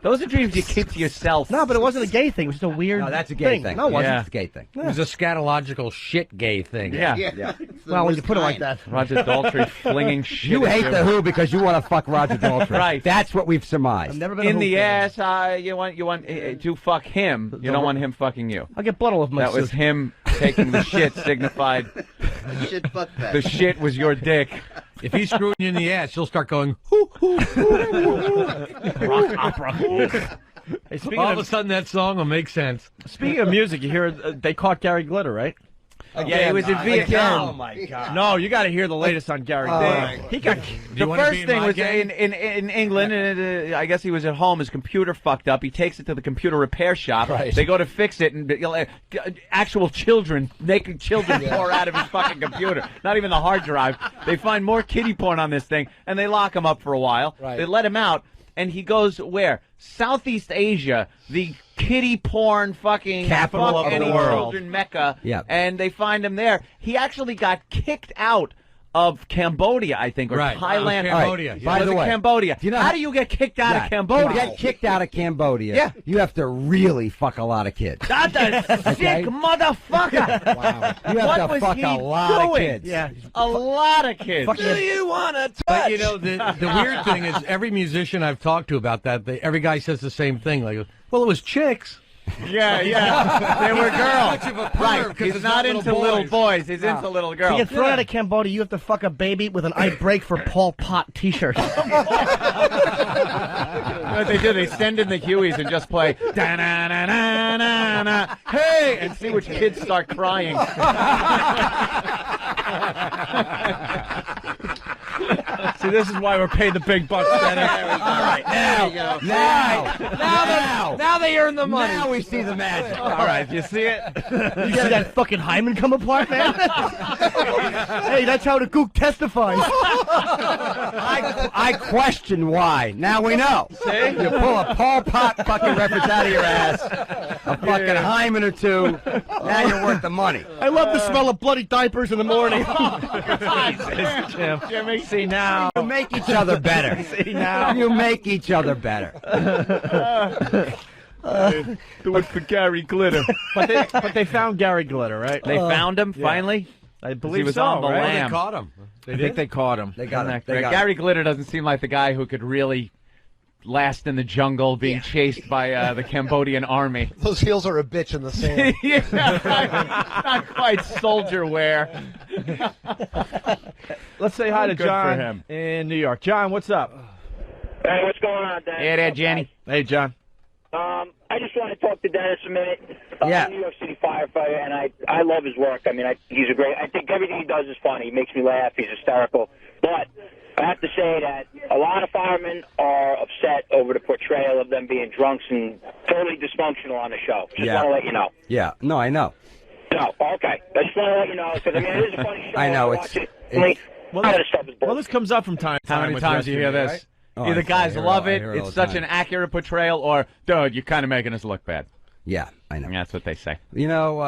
Those are dreams you keep to yourself. No, but it wasn't a gay thing. It was just a weird No, that's a gay thing. No, it wasn't. Yeah. It's a gay thing. It was a scatological shit gay thing. Yeah. Well, when you put it like that. Roger Daltrey flinging shit. You at hate you. the Who because you want to fuck Roger Daltrey. Right. That's what we've surmised. I've never been a In Who the fan. ass, you want to fuck him. You don't want him fucking you. I'll get blood all over my That was suit. him taking the shit signified Shit, fuck that. the shit was your dick. If he's screwing you in the ass, you'll start going, hoo, hoo, hoo. Rock opera. Hey, All of a sudden, that song will make sense. speaking of music, you hear they caught Gary Glitter, right? Yeah, he was in Vietnam. Oh my God! No, you got to hear the latest on Gary Glitter. He got. The wanna be first in thing my was gang? in England, and I guess he was at home. His computer fucked up. He takes it to the computer repair shop. Right. They go to fix it, and actual children, naked children, pour out of his fucking computer. Not even the hard drive. They find more kiddie porn on this thing, and they lock him up for a while. Right. They let him out, and he goes where? Southeast Asia, the kiddie porn fucking Capital fuck of the any world. children mecca. Yep. And they find him there. He actually got kicked out of Cambodia, I think, or Right. Thailand. Cambodia, Right. yeah. By Was the it way, Cambodia. do you know how how- do you get kicked out Yeah. of Cambodia? To get kicked out of Cambodia, Yeah. you have to really fuck a lot of kids. That's a sick motherfucker. Wow. You have What to was fuck he a lot of doing? kids. Yeah. A lot of kids. Fucking- Do you want to touch? But you know, the weird thing is every musician I've talked to about that, every guy says the same thing. Like, well, it was chicks. Yeah, they were girls. Much of a perv, Right, 'cause he's it's not not into little little boys. boys. He's into little To girls. get thrown out of Cambodia, you have to fuck a baby with an I break for Paul Pot T-shirt. You know what they do? They send in the Hueys and just play da-na-na-na-na-na, hey, and see which kids start crying. See, this is why we're paid the big bucks, Dennis. All right, Now they earn the money. Now we see the magic. All right, you see it? You see that fucking hymen come apart, man? Hey, that's how the gook testifies. I question why. Now we know. See? You pull a Paul Pot fucking reference out of your ass, a fucking hymen or two. Now you're worth the money. I love the smell of bloody diapers in the morning. Jesus, Jim. Jimmy, see now. You make each other better. See now. You make each other better. Do it for Gary Glitter. But they found Gary Glitter, right? They found him finally. I believe he was so, on the right? lam. They caught him. I think they caught him. They got him. Gary Glitter doesn't seem like the guy who could really last in the jungle being chased by the Cambodian army. Those heels are a bitch in the sand. Yeah, not quite soldier wear. Let's say hi to Good John for him. in New York. John, what's up? Hey, what's going on, Dennis? Hey there, Jenny. Hey, John. I just want to talk to Dennis a minute. Yeah. I'm a New York City firefighter, and I love his work. I mean, he's a great. I think everything he does is funny. He makes me laugh. He's hysterical. But I have to say that a lot of firemen are upset over the portrayal of them being drunks and totally dysfunctional on the show. Just want to let you know. Yeah. No, I know. No, okay. I just want to let you know because I mean it is a funny show. I know, watch it's- it. I mean, Well, some of the stuff is Well, bull. this comes up from time to time. How many with times do you hear Rescue Me, this? right? Oh, Either I guys hear it love all- I it, hear it all it's the such time. an accurate portrayal, or, dude, you're kind of making us look bad. Yeah, I know. And that's what they say. You know,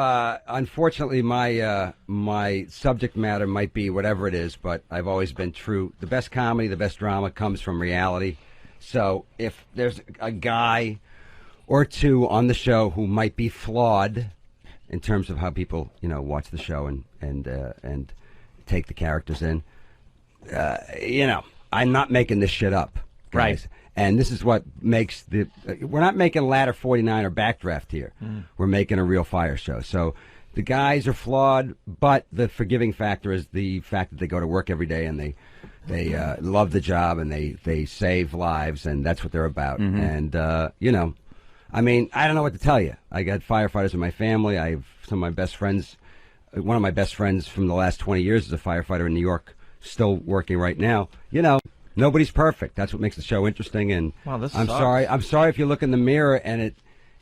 unfortunately, my subject matter might be whatever it is, but I've always been true. The best comedy, the best drama comes from reality. So if there's a guy or two on the show who might be flawed in terms of how people, watch the show and take the characters in, I'm not making this shit up, guys. Right. And this is what makes we're not making Ladder 49 or Backdraft here. We're making a real fire show. So the guys are flawed, but the forgiving factor is the fact that they go to work every day and they love the job and they save lives, and that's what they're about. And, I mean, I don't know what to tell you. I got firefighters in my family. I have some of my best friends. One of my best friends from the last 20 years is a firefighter in New York, still working right now. Nobody's perfect. That's what makes the show interesting. And Wow, this I'm sucks. sorry. I'm sorry if you look in the mirror and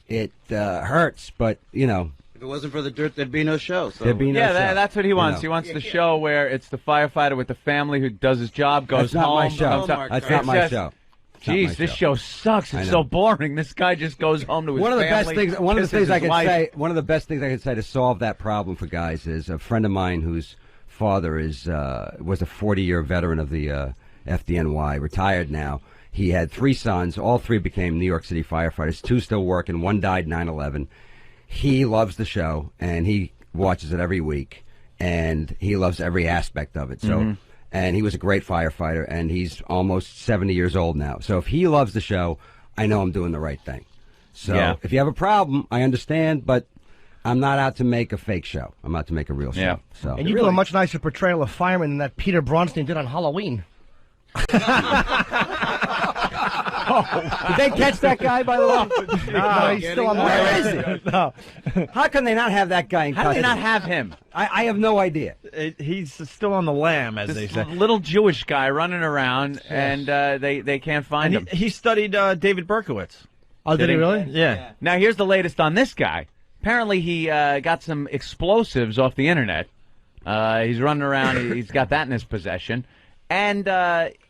it hurts, but If it wasn't for the dirt, there'd be no show. So. there'd be no show. That's what he wants. know. He wants the show where it's the firefighter with the family who does his job, goes That's not home. my show. comes up. That's not It's my just- show. It's not Jeez, my this show sucks. I It's know. so boring. This guy just goes home to his One of the best family. things. One of the kisses things I his could wife. say. One of the best things I could say to solve that problem for guys is a friend of mine whose father was a 40-year veteran of the FDNY, retired now. He had 3 sons. All 3 became New York City firefighters. 2 still working. 1 died 9/11. He loves the show and he watches it every week, and he loves every aspect of it. So. And he was a great firefighter, and he's almost 70 years old now. So if he loves the show, I know I'm doing the right thing. So Yeah. if you have a problem, I understand, but I'm not out to make a fake show. I'm out to make a real show. Yeah. So And you do a much nicer portrayal of fireman than that Peter Bronstein did on Halloween. Did they catch that guy, by the way? No, he's still on the Where is he? No, How can they not have that guy in How do they custody? not have him? I have no idea. he's still on the lam, as they This say. little Jewish guy running around, and they can't find him. And he studied David Berkowitz. Oh, did he really? Yeah. Now, here's the latest on this guy. Apparently, he got some explosives off the internet. He's running around. He's got that in his possession. And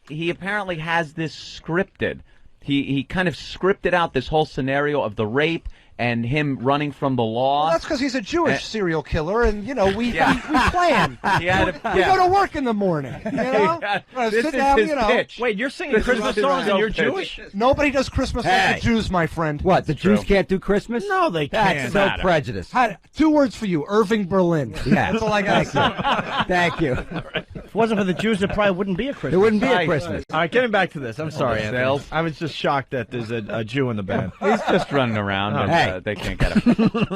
he apparently has this scripted. He kind of scripted out this whole scenario of the rape and him running from the law. Well, that's because he's a Jewish serial killer, and we Yeah. we plan. He had a- We yeah. go to work in the morning. This Sit is down, his you know. pitch. Wait, you're singing This Christmas is his songs and you're pitch. Jewish? Nobody does Christmas Hey. like the Jews, my friend. What, the Jews True. can't do Christmas? No, they That's can't. so Matter. prejudiced. 2 words for you, Irving Berlin. Yeah. That's all I got to say. Thank you. If it wasn't for the Jews, it probably wouldn't be a Christmas. There wouldn't be a Christmas. All right, getting back to this. I'm sorry, Anthony. Sales. I was just shocked that there's a Jew in the band. He's just running around, and they can't get him.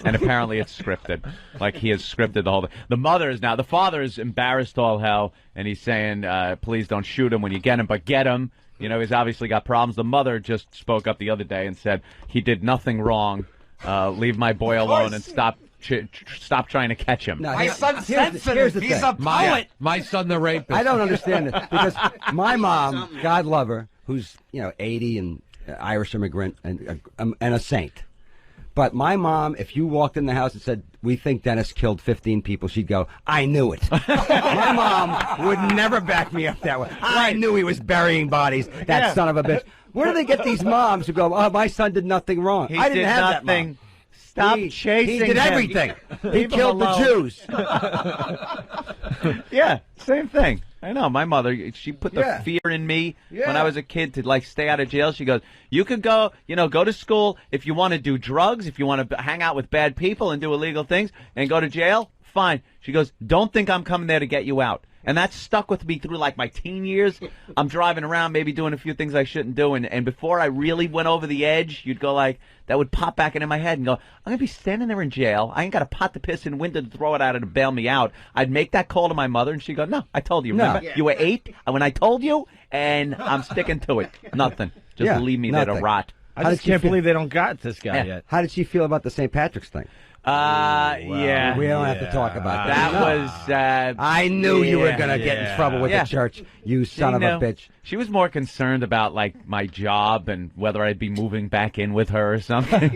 And apparently it's scripted. Like, he has scripted the whole thing. The mother is now, the father is embarrassed all hell, and he's saying, please don't shoot him when you get him, but get him. You know, he's obviously got problems. The mother just spoke up the other day and said, he did nothing wrong. Leave my boy alone and stop trying to catch him. No, My son's here's sensitive. the He's thing. a poet. My son, the rapist. I don't understand it because my mom, God love her, who's 80 and Irish immigrant and a saint. But my mom, if you walked in the house and said, we think Dennis killed 15 people, she'd go, I knew it. My mom would never back me up that way. I knew he was burying bodies, that son of a bitch. Where do they get these moms who go, oh, my son did nothing wrong? I didn't have that mom. Stop chasing He did him. everything. He killed the Jews. Yeah, same thing. I know. My mother, she put the fear in me when I was a kid to, like, stay out of jail. She goes, you could go, go to school if you want to do drugs, if you want to hang out with bad people and do illegal things and go to jail, fine. She goes, don't think I'm coming there to get you out. And that stuck with me through, like, my teen years. I'm driving around, maybe doing a few things I shouldn't do. And before I really went over the edge, you'd go, like, that would pop back into my head and go, I'm going to be standing there in jail. I ain't got a pot to piss in window to throw it out of to bail me out. I'd make that call to my mother, and she'd go, no, I told you. Remember? You were 8 when I told you, and I'm sticking to it. Nothing. Just leave me there to rot. I just can't believe they don't got this guy yet. How did she feel about the St. Patrick's thing? Yeah. We don't have to talk about that. That was. I knew you were going to get in trouble with the church, you son of a bitch. She was more concerned about, like, my job and whether I'd be moving back in with her or something.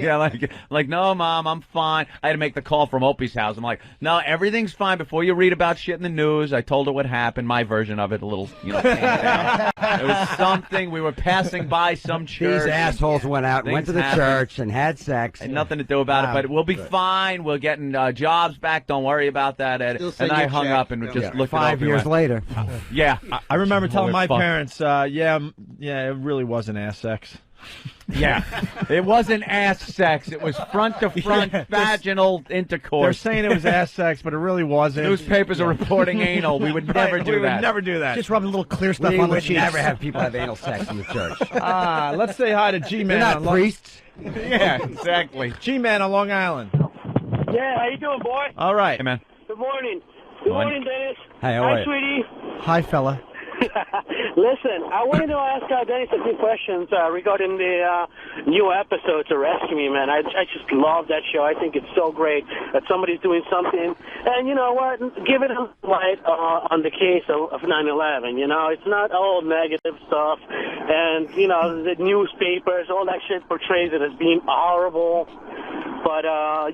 like, no, Mom, I'm fine. I had to make the call from Opie's house. I'm like, no, everything's fine. Before you read about shit in the news, I told her what happened, my version of it, a little, came down. It was something. We were passing by some church. These assholes went out and went to the church and had sex. Had nothing to do about it, but we'll be fine. We're getting jobs back. Don't worry about that, Ed. And I hung up and just looked at 5 years later. Yeah. I remember telling my parents, it really wasn't ass sex. Yeah. It wasn't ass sex. It was front-to-front vaginal intercourse. They're saying it was ass sex, but it really wasn't. Newspapers are reporting anal. We would never do that. We would never do that. Just rubbing a little clear stuff on the cheeks. We would never have people have anal sex in the church. Let's say hi to G-Man. They're not priests. Yeah, exactly. G-Man on Long Island. Yeah, how you doing, boy? All right. Hey, man. Good morning. Good morning, Dennis. Hey, how are you? Hi, sweetie. Hi, fella. Listen, I wanted to ask Dennis a few questions regarding the new episodes of Rescue Me, man. I just love that show. I think it's so great that somebody's doing something. And you know what? Give it a light on the case of 9/11. It's not all negative stuff. And, the newspapers, all that shit portrays it as being horrible. But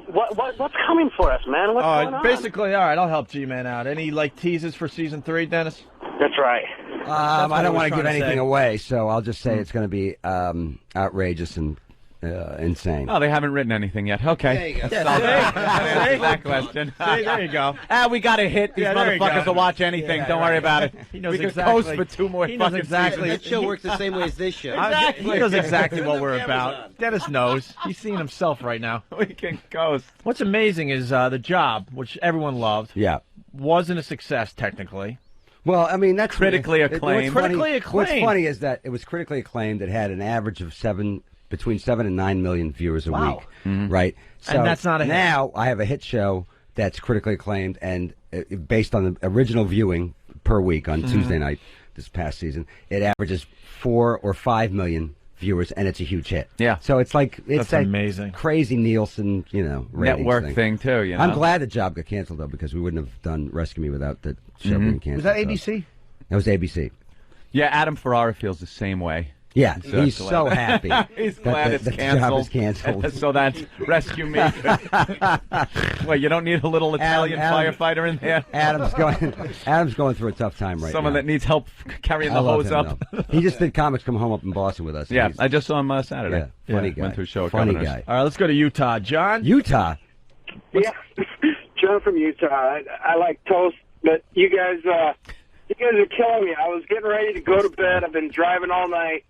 what's coming for us, man? What's going on? Basically, all right, I'll help G-Man out. Any, teases for season 3, Dennis? That's right. I don't want to give anything away, so I'll just say it's going to be outrageous and insane. Oh, they haven't written anything yet. Okay. There you go. That question. See, there you go. We got a hit. These motherfuckers will watch anything. Don't worry about it. He knows we can exactly. coast for 2 more He knows fucking exactly. seasons. That show works the same way as this show. Exactly. He knows exactly what we're about. Dennis knows. He's seeing himself right now. We can coast. What's amazing is The Job, which everyone loved, wasn't a success technically. Well, I mean, that's critically acclaimed. What's funny is that it was critically acclaimed. It had an average of between 7 and 9 million viewers a week, right? So and that's not a hit. Now I have a hit show that's critically acclaimed and based on the original viewing per week on Tuesday night this past season, it averages 4 or 5 million viewers, and it's a huge hit. Yeah. So it's like That's amazing. Crazy Nielsen, ratings network thing too. I'm glad the Job got canceled though, because we wouldn't have done Rescue Me without the show being canceled. Was that ABC? That was ABC. Yeah, Adam Ferrara feels the same way. Yeah, he's so happy. He's glad it's the canceled. Job is canceled. So that's Rescue Me. Well, you don't need a little Italian firefighter in there. Adam's going through a tough time right now. Someone that needs help carrying the hose up. He just did Comics Come Home up in Boston with us. Yeah, I just saw him Saturday. Yeah, funny guy. Went to a show at Funny Governor's. guy. All right, let's go to Utah. John? Utah? Yeah, John from Utah. I like toast, but you guys are killing me. I was getting ready to go to bed. I've been driving all night.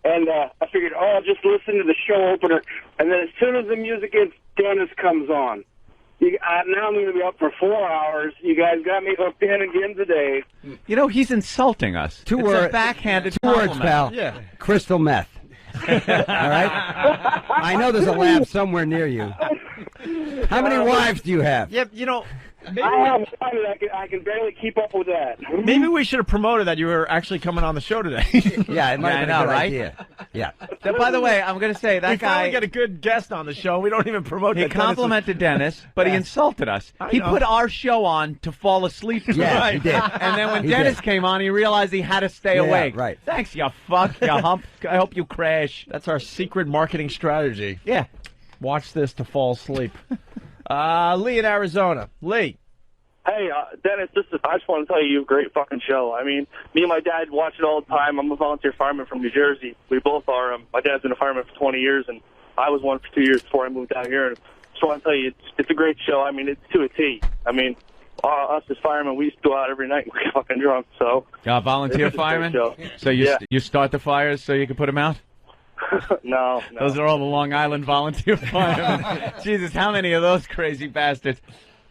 And I figured, I'll just listen to the show opener. And then as soon as the music gets, Dennis comes on. Now I'm going to be up for 4 hours. You guys got me hooked in again today. You know, he's insulting us. Two it's words. a backhanded Two words, compliment. pal. Yeah. Crystal meth. All right? I know there's a lab somewhere near you. How many wives do you have? Yeah, you know, I have one, and I can barely keep up with that. maybe we should have promoted that you were actually coming on the show today. Yeah, it might have been a good right? idea. Yeah. By the way, I'm going to say that we guy. finally get a good guest on the show. We don't even promote He that. complimented Dennis, but he insulted us. He know. put our show on to fall asleep to. Yeah, he did. And then when He Dennis did. came on, he realized he had to stay awake. Right. Thanks, you fuck, you hump. I hope you crash. That's our secret marketing strategy. Yeah. Watch this to fall asleep. Lee in Arizona. Lee. Hey, Dennis, I just want to tell you, you have a great fucking show. I mean, me and my dad watch it all the time. I'm a volunteer fireman from New Jersey. We both are. My dad's been a fireman for 20 years, and I was one for 2 years before I moved down here. And just want to tell you, it's a great show. I mean, it's to a T. I mean, us as firemen, we used to go out every night and get fucking drunk. So Volunteer it's a great fireman? show. So you start the fires so you can put them out? No. Those are all the Long Island volunteer firemen. Jesus, how many of those crazy bastards?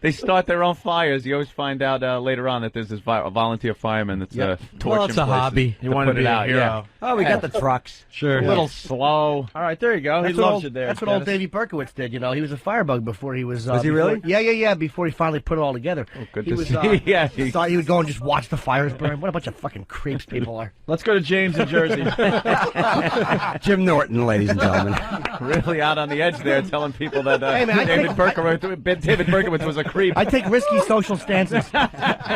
They start their own fires. You always find out later on that there's this volunteer fireman that's torching Well, it's a places hobby. to put it out. Yeah. Oh, we got the trucks. Sure. A little slow. All right, there you go. He loves you there. That's what old Dennis. Davey Berkowitz did. You know, he was a firebug before he was. Was he really? Yeah. Before he finally put it all together. Oh, good he to was, see. Yeah. Thought he would go and just watch the fires burn. What a bunch of fucking creeps people are. Let's go to James in Jersey. Jim Norton, ladies and gentlemen. Really out on the edge there, telling people that Hey, man, David Berkowitz was a creep. I take risky social stances.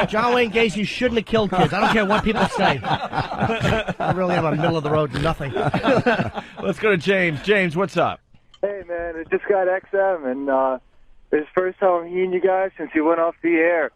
John Wayne Gacy shouldn't have killed kids. I don't care what people say. I really am a middle of the road nothing. Let's go to James. James, what's up? Hey, man, I just got XM, and it's the first time I'm hearing you guys since you went off the air.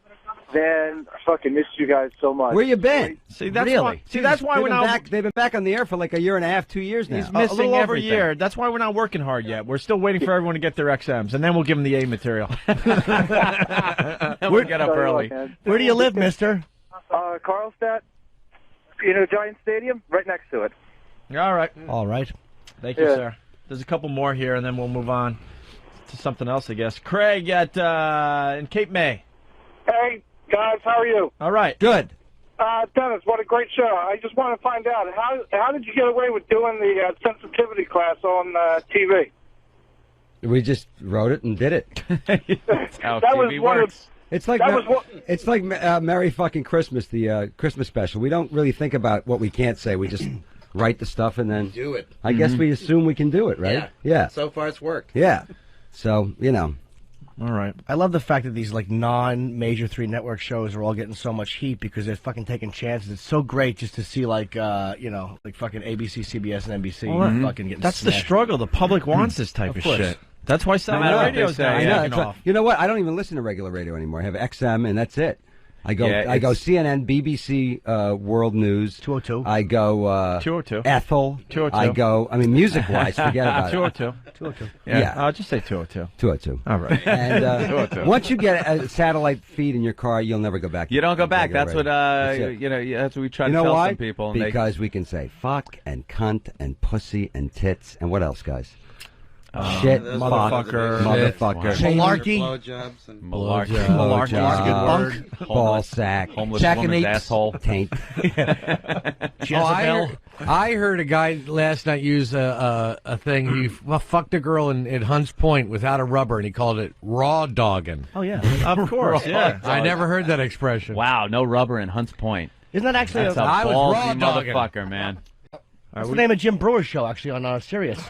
Man, I fucking missed you guys so much. Where you been? See, that's really? why. See, that's why they've we're been not. back. They've been back on the air for like a year and a half, 2 years now. He's missing a little over a everything. year. That's why we're not working hard yet. We're still waiting for everyone to get their XMs, and then we'll give them the A material. We'll get up early. Where do you live, mister? Carlstadt. Giant Stadium, right next to it. All right. All right. Thank you, sir. There's a couple more here, and then we'll move on to something else, I guess. Craig at in Cape May. Hey, guys, how are you? All right. Good. Dennis, what a great show. I just want to find out, how did you get away with doing the sensitivity class on TV? We just wrote it and did it. That's how That was TV one of- works. It's like it's like Merry fucking Christmas, the Christmas special. We don't really think about what we can't say. We just write the stuff and then Do it. I guess we assume we can do it, right? Yeah. So far, it's worked. Yeah. So All right. I love the fact that these like non-major 3 network shows are all getting so much heat because they're fucking taking chances. It's so great just to see like like fucking ABC, CBS, and NBC fucking getting. That's the smashed. struggle. The public wants this type of course. shit. That's why No satellite matter what radio they is say, now I know. yeah. taking off. You know what? I don't even listen to regular radio anymore. I have XM and that's it. I go Yeah, I go CNN, BBC, World News. 202. I go 202. Ethel. 202. I go. I mean, music wise, forget about it. 202. 202. Yeah. I'll just say 202. 202. All right. And 202. once you get a satellite feed in your car, you'll never go back. You don't go back. regular That's what radio. That's it. that's what we try You to know tell why? some people. And Because we can say fuck and cunt and pussy and tits and what else, guys? Shit, those motherfucker, are the motherfucker, Malarkey. Blowjobs and Malarkey. Malarkey is a good word. Bunk, ball sack, Homeless Jack and woman's Apes. asshole. taint. Oh, I heard a guy last night use a thing. He fucked a girl in Hunts Point without a rubber, and he called it raw dogging. Oh yeah. Of course, yeah. I never heard that expression. Wow, no rubber in Hunts Point. Isn't that actually That's a I was raw ballsy dogging. motherfucker, man. That's the name of Jim Brewer's show actually on Sirius. Is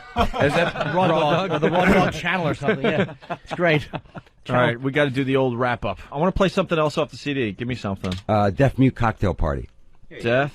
that Raw Dog or the Raw Dog channel or something. Yeah, it's great. All right, we got to do the old wrap up. I want to play something else off the CD. Give me something. Deaf Mute Cocktail Party. Deaf.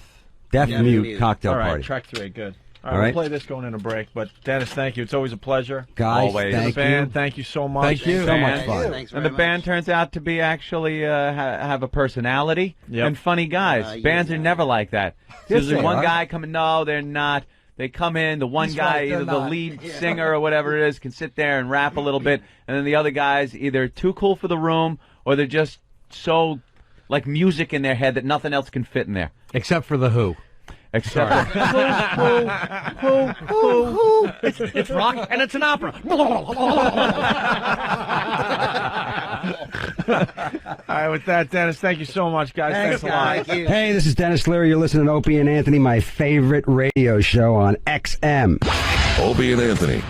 Deaf Yeah, Mute mute. Cocktail All right, Party. track 3. Good. All All right, right. we'll play this going in a break. But Dennis, thank you. It's always a pleasure. Guys, Always. thank the band, you. thank you so much. Thank you. So much Band. fun. Thanks And very the band much. turns out to be actually have a personality Yep. and funny guys. Bands are never like that. Yes, There's they one are. guy coming. No, they're not. They come in. The one He's guy, right, they're either the not. lead singer or whatever it is, can sit there and rap a little bit, and then the other guys either too cool for the room or they're just so like music in their head that nothing else can fit in there. Except for the Who. Except for It's rock and it's an opera. right, with that, Dennis, thank you so much, guys. Thanks a lot. Hey, this is Denis Leary. You're listening to Opie and Anthony, my favorite radio show on XM. Opie and Anthony,